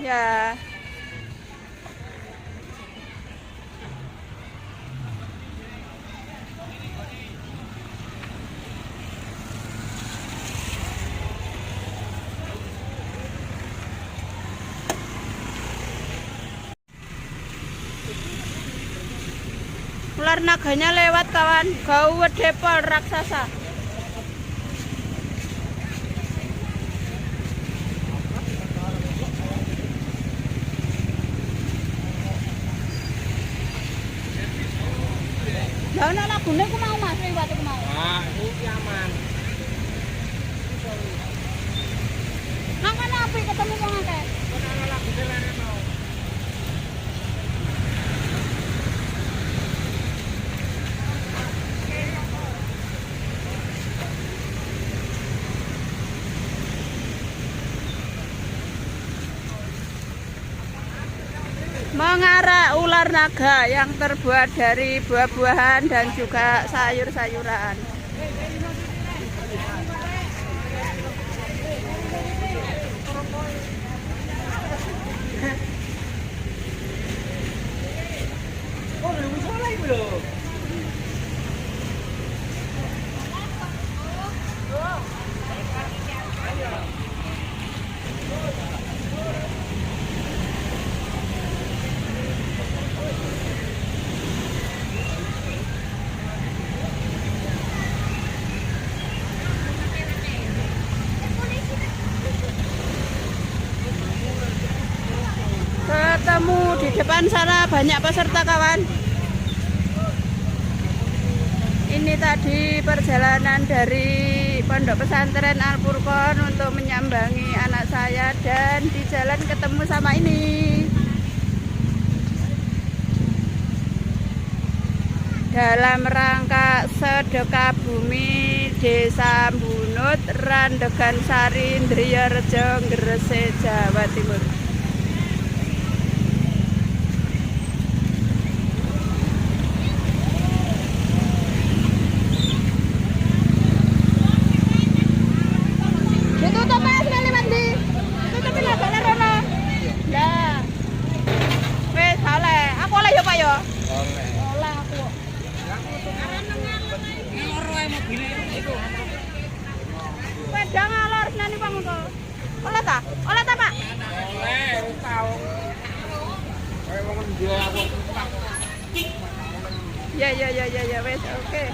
Ya. Ular naganya lewat kawan, gawat depol raksasa. Lah ana lagune ku mau Mas liwat ku mau. Ah, iki aman. Nang kana api ketemu wong akeh. Ana lagune lene mau. Mengarak ular naga yang terbuat dari buah-buahan dan juga sayur-sayuran. Oh, lu salah iki lho. Ketemu di depan sana banyak peserta kawan. Ini tadi perjalanan dari Pondok Pesantren Al Furqon untuk menyambangi anak saya dan di jalan ketemu sama ini. Dalam rangka sedekah bumi Desa Bunut, Randegan Sari, Indriyarejo, Gresik, Jawa Timur. Ditutup Mas Meli mandi. Tutupin lah balik rono. Lah. Wis oleh. Aku oleh yo Pak yo. Oleh. Oleh aku. Loro ae mobil iku. Pedang alor nani Pak monggo. Oleh ta? Oleh ta Pak? Oleh, wis tau. Kayak wong njual aku. Ya wis oke.